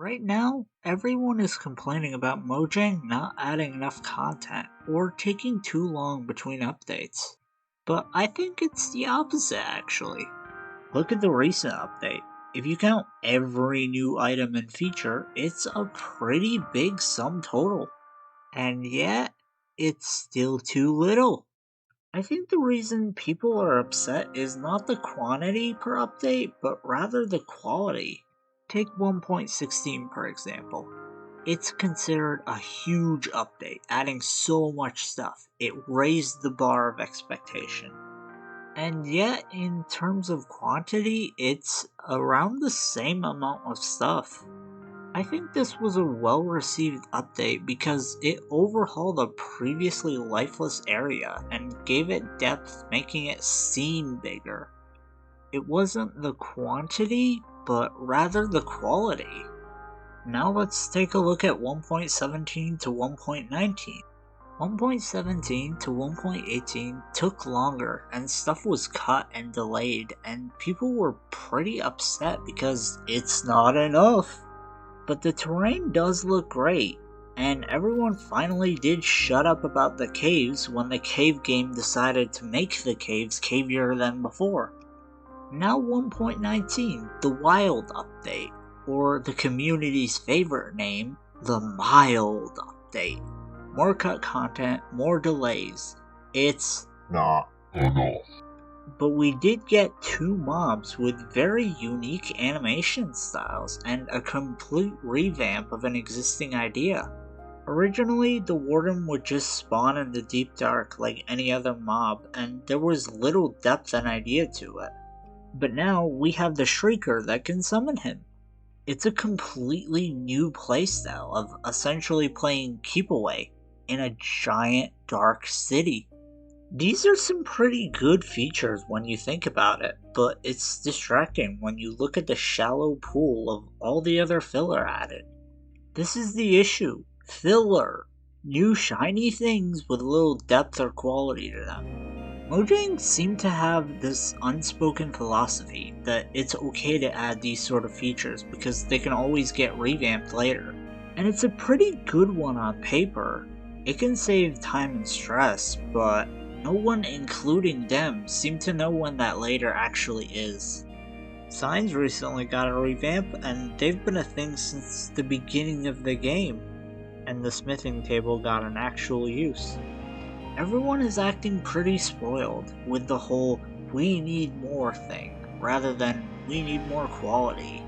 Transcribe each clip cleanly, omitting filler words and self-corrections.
Right now, everyone is complaining about Mojang not adding enough content or taking too long between updates. But I think it's the opposite actually. Look at the recent update. If you count every new item and feature, it's a pretty big sum total. And yet, it's still too little. I think the reason people are upset is not the quantity per update, but rather the quality. Take 1.16 for example. It's considered a huge update, adding so much stuff. It raised the bar of expectation. And yet, in terms of quantity, it's around the same amount of stuff. I think this was a well received update because it overhauled a previously lifeless area and gave it depth, making it seem bigger. It wasn't the quantity, but rather the quality. Now let's take a look at 1.17 to 1.19. 1.17 to 1.18 took longer and stuff was cut and delayed, and people were pretty upset because it's not enough. But the terrain does look great, and everyone finally did shut up about the caves when the cave game decided to make the caves cavier than before. Now 1.19, the Wild Update, or the community's favorite name, the Mild Update. More cut content, more delays. It's Not enough. but we did get two mobs with very unique animation styles and a complete revamp of an existing idea. Originally, the Warden would just spawn in the deep dark like any other mob, and there was little depth and idea to it. But now we have the Shrieker that can summon him. It's a completely new playstyle of essentially playing Keep Away in a giant dark city. These are some pretty good features when you think about it, but it's distracting when you look at the shallow pool of all the other filler added. This is the issue. Filler. New shiny things with little depth or quality to them. Mojang seem to have this unspoken philosophy that it's okay to add these sort of features because they can always get revamped later. And it's a pretty good one on paper. It can save time and stress, but no one, including them, seem to know when that later actually is. Signs recently got a revamp, and they've been a thing since the beginning of the game, and the smithing table got an actual use. Everyone is acting pretty spoiled with the whole "we need more" thing, rather than "we need more quality."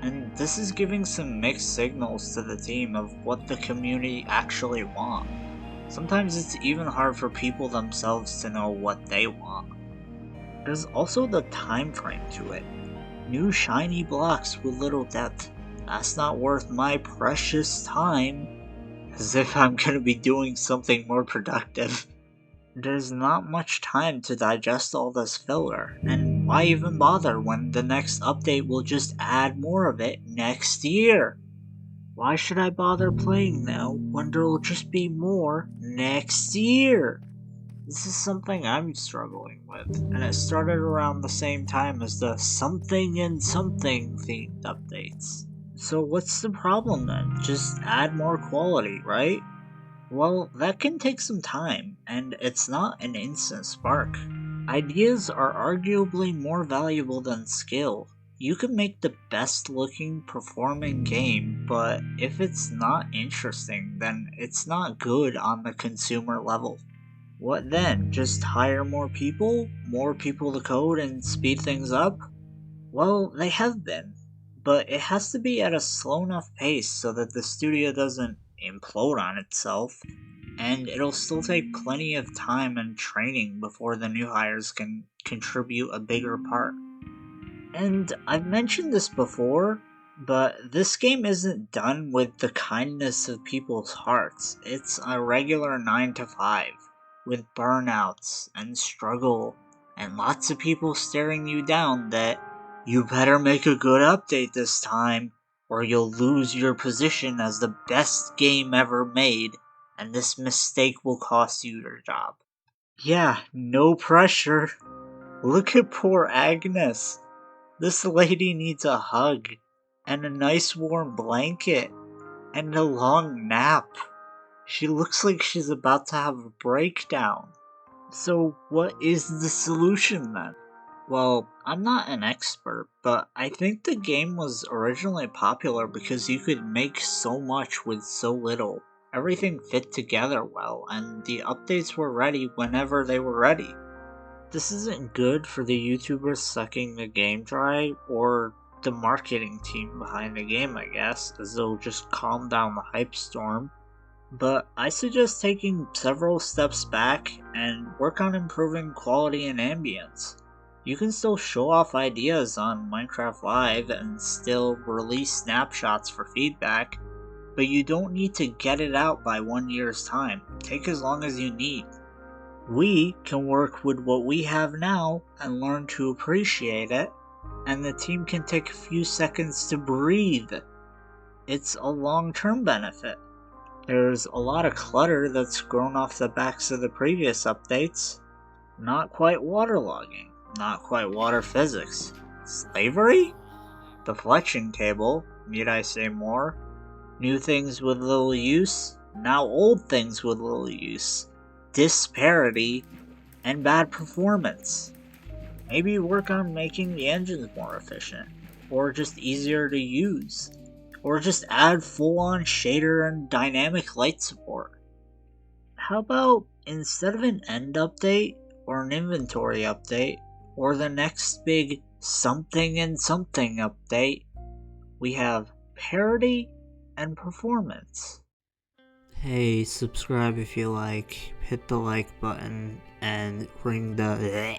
And this is giving some mixed signals to the team of what the community actually want. Sometimes it's even hard for people themselves to know what they want. There's also the time frame to it. New shiny blocks with little depth. That's not worth my precious time. As if I'm gonna be doing something more productive. There's not much time to digest all this filler, and why even bother when the next update will just add more of it next year? Why should I bother playing now when there'll just be more next year? This is something I'm struggling with, and it started around the same time as the something and something themed updates. So what's the problem then? Just add more quality, right? Well, that can take some time, and it's not an instant spark. Ideas are arguably more valuable than skill. You can make the best looking performing game, but if it's not interesting, then it's not good on the consumer level. What then? Just hire more people? More people to code and speed things up? Well, they have been, but it has to be at a slow enough pace so that the studio doesn't implode on itself, and it'll still take plenty of time and training before the new hires can contribute a bigger part. And I've mentioned this before, but this game isn't done with the kindness of people's hearts. It's a regular 9 to 5, with burnouts and struggle, and lots of people staring you down that you better make a good update this time, or you'll lose your position as the best game ever made, and this mistake will cost you your job. Yeah, no pressure. Look at poor Agnes. This lady needs a hug. and a nice warm blanket, and a long nap. She looks like she's about to have a breakdown. So, what is the solution then? Well, I'm not an expert, but I think the game was originally popular because you could make so much with so little. Everything fit together well, and the updates were ready whenever they were ready. This isn't good for the YouTubers sucking the game dry, or the marketing team behind the game, I guess, as they'll just calm down the hype storm. But I suggest taking several steps back and work on improving quality and ambience. You can still show off ideas on Minecraft Live and still release snapshots for feedback, but you don't need to get it out by 1 year's time. Take as long as you need. We can work with what we have now and learn to appreciate it, and the team can take a few seconds to breathe. It's a long-term benefit. There's a lot of clutter that's grown off the backs of the previous updates. Not quite waterlogging, not quite water physics. Slavery? Deflection table, need I say more? New things with little use, now old things with little use. Disparity, and bad performance. Maybe work on making the engines more efficient, or just easier to use. Or just add full-on shader and dynamic light support. How about instead of an end update, or an inventory update, or the next big something and something update, we have parity and performance. Hey, subscribe if you like, hit the like button, and ring the